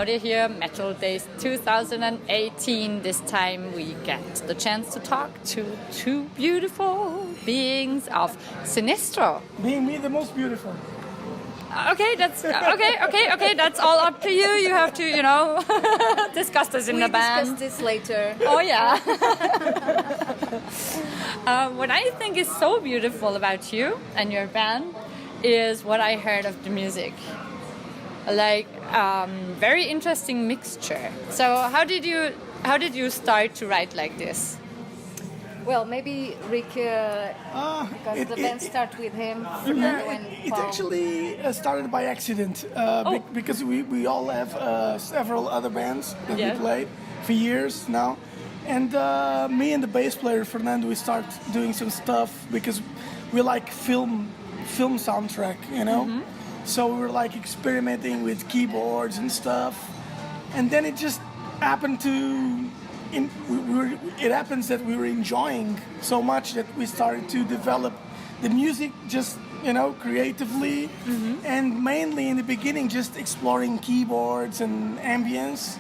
Claudia here, Metaldays 2018. This time we get the chance to talk to two beautiful beings of SInistro. Being me the most beautiful. Okay, that's okay. That's all up to you. You have to, discuss this in the band. We'll discuss this later. Oh yeah. What I think is so beautiful about you and your band is what I heard of the music. Like very interesting mixture. So how did you start to write like this? Well, maybe Rick, because the band started with him. It actually started by accident because we all have several other bands that we played for years now. And me and the bass player, Fernando, we start doing some stuff because we like film soundtrack, Mm-hmm. So we were like experimenting with keyboards and stuff. And then it just happened it happens that we were enjoying so much that we started to develop the music just, creatively. Mm-hmm. And mainly in the beginning just exploring keyboards and ambience.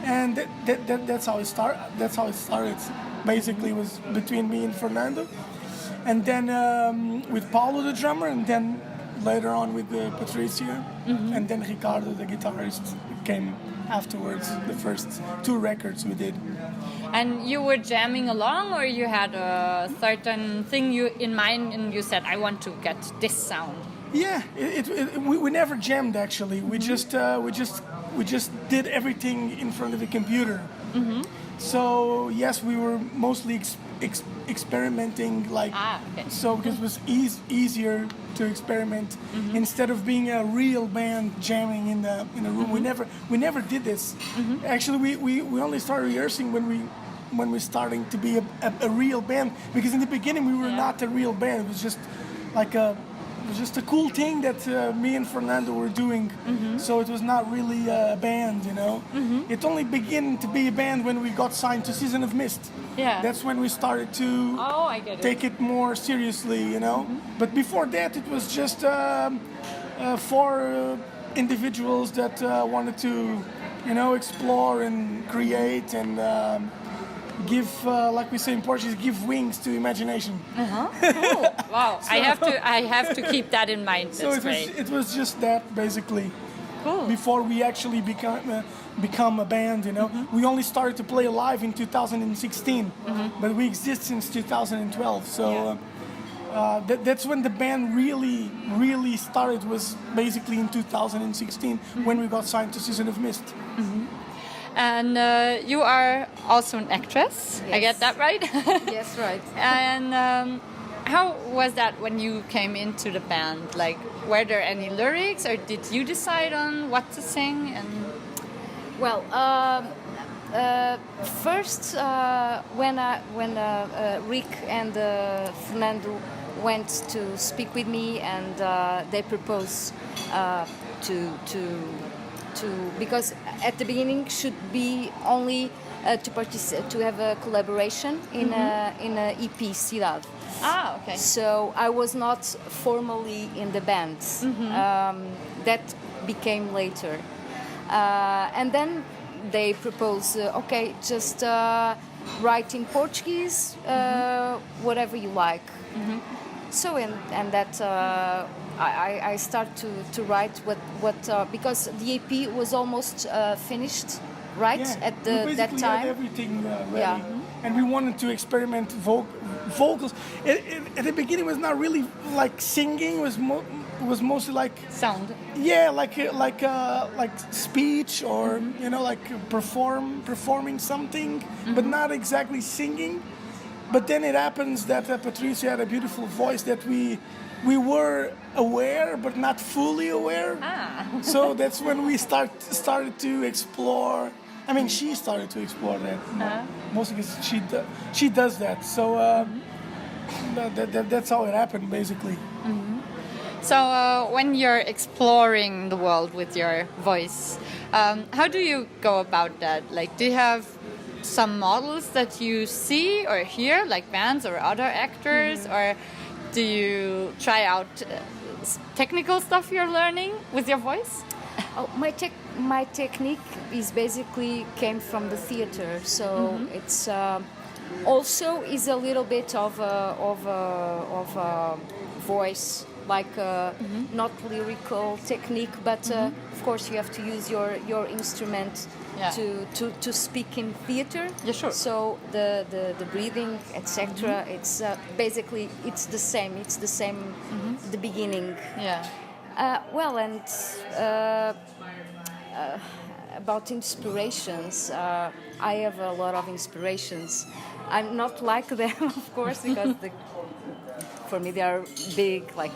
And that's how it started. That's how it started. Basically, it was between me and Fernando, and then with Paulo, the drummer, and then later on with Patricia, and then Ricardo, the guitarist, came afterwards. The first two records we did. And you were jamming along, or you had a certain thing in mind, and you said, "I want to get this sound." Yeah, we never jammed actually. We just did everything in front of the computer. Mm-hmm. So yes, we were mostly experimenting, so because it was easier to experiment instead of being a real band jamming in a room. We never did this. Mm-hmm. Actually, we only started rehearsing when we starting to be a real band, because in the beginning we were not a real band. It was just like a cool thing that me and Fernando were doing. Mm-hmm. So it was not really a band, Mm-hmm. It only began to be a band when we got signed to Season of Mist. Yeah. That's when we started to take it more seriously, Mm-hmm. But before that, it was just four individuals that wanted to, explore and create and give, like we say in Portuguese, give wings to imagination. Cool. Wow. So, I have to keep that in mind. So it was just that, basically. Cool. Before we actually become a band, Mm-hmm. We only started to play live in 2016, but we exist since 2012. So that's when the band really started, was basically in 2016, when we got signed to Season of Mist. Mm-hmm. And you are also an actress. Yes. I get that right? Yes, right. And how was that when you came into the band? Like, were there any lyrics, or did you decide on what to sing? And well, first when Rick and Fernando went to speak with me, and they proposed to because at the beginning should be only to have a collaboration in a EP Cidade. Ah, okay. So I was not formally in the band. That became later, and then they proposed, just write in Portuguese, whatever you like. So and that. I start to write what because the EP was almost finished, right? Yeah, at that time. Had everything ready, and we wanted to experiment vocals. At the beginning, it was not really like singing. It was mostly like sound. Yeah, like speech, or like performing something, but not exactly singing. But then it happens that Patricia had a beautiful voice that we were aware, but not fully aware. So that's when we started to explore. I mean, she started to explore that, mostly because she does that. So that's how it happened, basically. Mm-hmm. So when you're exploring the world with your voice, how do you go about that? Like, do you have some models that you see or hear, like bands or other actors, or do you try out technical stuff you're learning with your voice? Oh, my my technique is basically came from the theater, so it's also is a little bit of a voice, like not lyrical technique, but of course you have to use your instrument to speak in theater. Yeah, sure. So the breathing, etc. It's basically it's the same. It's the same. The beginning. Yeah. Well, and about inspirations, I have a lot of inspirations. I'm not like them, of course, because for me they are big, like,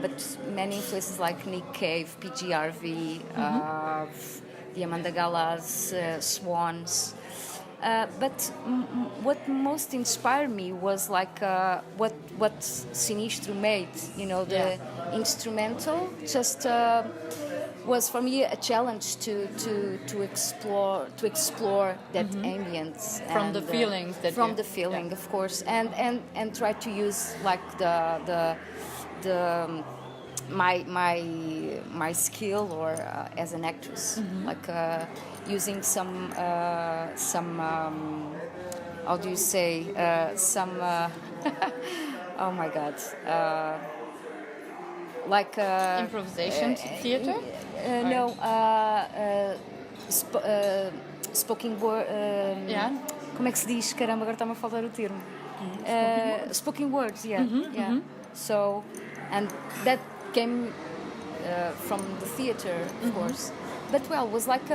but many influences like Nick Cave, PGRV, the Amanda Galas, Swans. But what most inspired me was like what SInistro made, you know, the instrumental just was for me a challenge to explore that ambience From the feelings that from you- the feeling, of course, and try to use like the my skill or as an actress, like using some how do you say some oh my god, like Improvisation theater? no, spoken word. Yeah. Como é que se diz? Caramba, agora está-me a faltar o termo. Spoken words, yeah. So, and that came from the theater, of course. But well, was like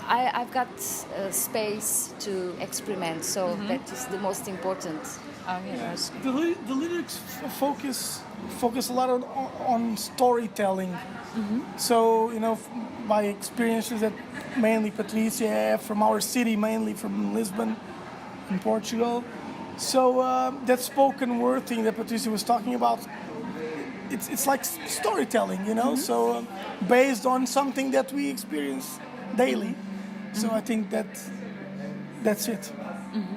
I've got space to experiment, so that is the most important. Oh, yes. The lyrics focus a lot on storytelling. So, you know, by experiences that mainly Patricia have from our city, mainly from Lisbon in Portugal. So that spoken word thing that Patricia was talking about, it's like storytelling, you know, so based on something that we experience daily. So I think that's it.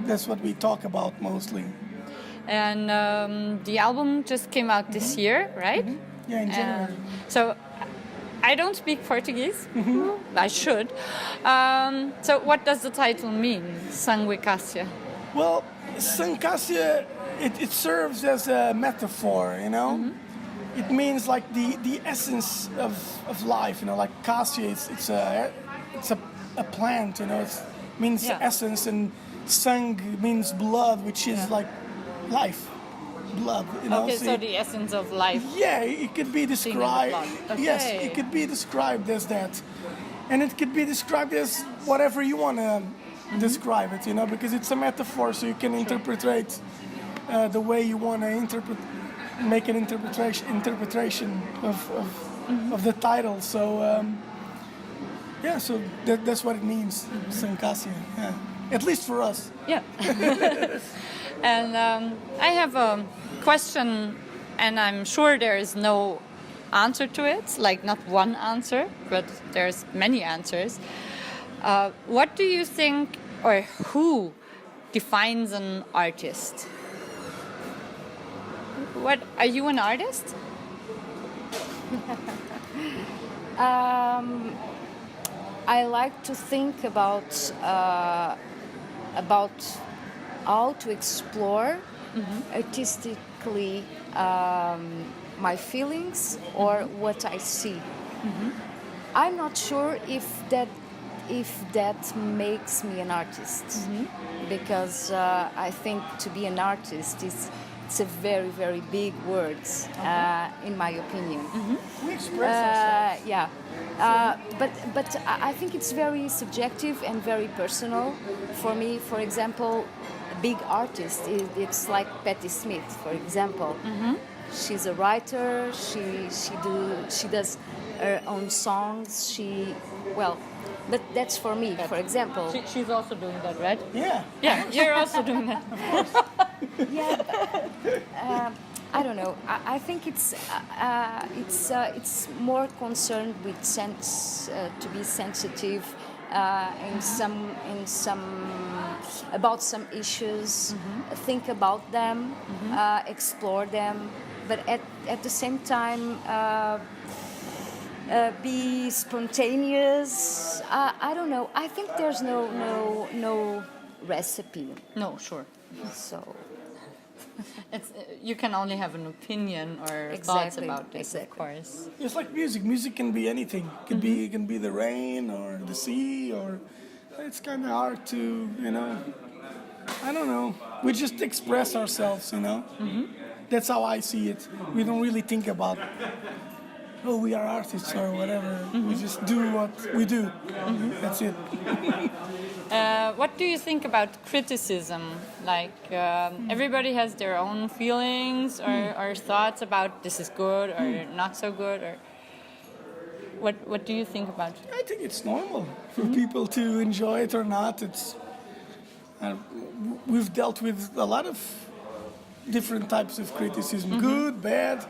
That's what we talk about mostly. And the album just came out this year, right? Yeah, in January. So I don't speak Portuguese. I should. So what does the title mean, Sangue Cássia? Well, Sancassia, it serves as a metaphor, you know? It means like the essence of life, you know, like cassia, it's a plant, you know, it means essence, and sang means blood, which is like life, blood, you know? Okay, so the essence of life. Yeah, it could be described. Okay. Yes, it could be described as that, and it could be described as whatever you want to describe it. You know, because it's a metaphor, so you can interpret the way you want to make an interpretation of the title. So yeah, so that's what it means, Sancassia. Yeah, at least for us. Yeah. And I have a question, and I'm sure there is no answer to it, like not one answer, but there's many answers. What do you think, or who defines an artist? What, are you an artist? I like to think about how to explore artistically my feelings or what I see. I'm not sure if that makes me an artist, because I think to be an artist it's a very, very big word, in my opinion. We express ourselves. Yeah. But I think it's very subjective and very personal. For me, for example, a big artist, it's like Patti Smith, for example. She's a writer. She does her own songs. But that's for me, for example. She's also doing that, right? Yeah. Yeah, you're also doing that. Yeah, but, I don't know. I think it's more concerned with to be sensitive in some about some issues, think about them, explore them, but at the same time be spontaneous. I don't know. I think there's no recipe. No, sure. So It's, you can only have an opinion or thoughts about this, of course. It's like music. Music can be anything. It can be the rain or the sea, or it's kind of hard to, you know. I don't know. We just express ourselves, you know. That's how I see it. We don't really think about, oh, we are artists or whatever. We just do what we do. That's it. What do you think about criticism? Like, everybody has their own feelings or thoughts about this is good or not so good, or what do you think about it? I think it's normal for people to enjoy it or not. It's we've dealt with a lot of different types of criticism, good, bad,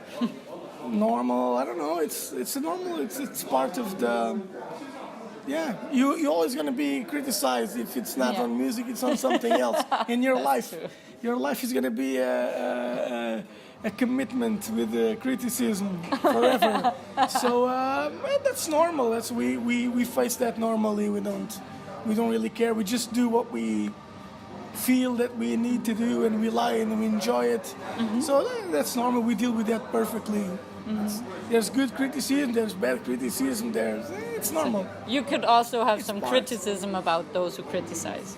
normal. I don't know. It's a normal. It's part of the. Yeah, you're always going to be criticized if it's not on music, it's on something else in your life. True. Your life is going to be a commitment with criticism forever. So that's normal. We face that normally. We don't really care. We just do what we feel that we need to do, and we lie and we enjoy it. So that's normal. We deal with that perfectly. There's good criticism, there's bad criticism, it's normal. You could also have some criticism about those who criticize.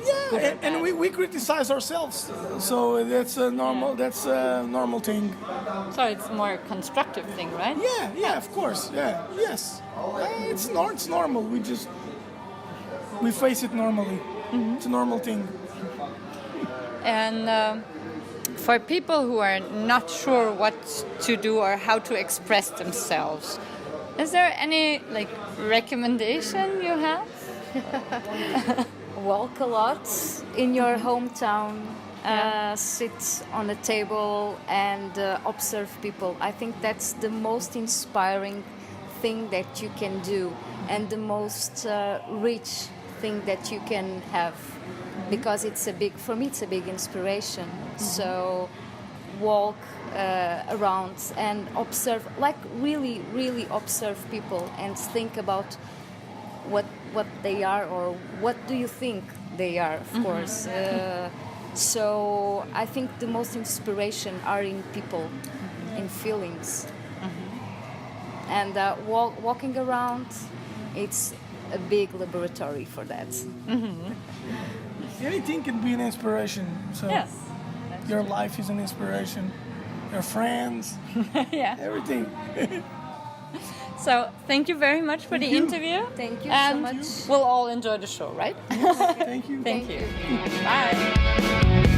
Yeah, and we criticize ourselves, so that's a normal thing. So it's more a constructive thing, right? Yeah, of course, yes. It's normal, we face it normally. It's a normal thing. And for people who are not sure what to do or how to express themselves, is there any recommendation you have? Walk a lot in your hometown, sit on a table and observe people. I think that's the most inspiring thing that you can do, and the most rich thing that you can have, because for me it's a big inspiration. So walk around and observe, really observe people and think about what they are, or what do you think they are, of course. So I think the most inspiration are in people, in feelings. And walking around, it's a big laboratory for that. Anything can be an inspiration. So Yes. your life is an inspiration. Your friends, Yeah. everything. So thank you very much for the interview. Thank you and so much. we'll all enjoy the show, right? Thank you. Thank you. Bye.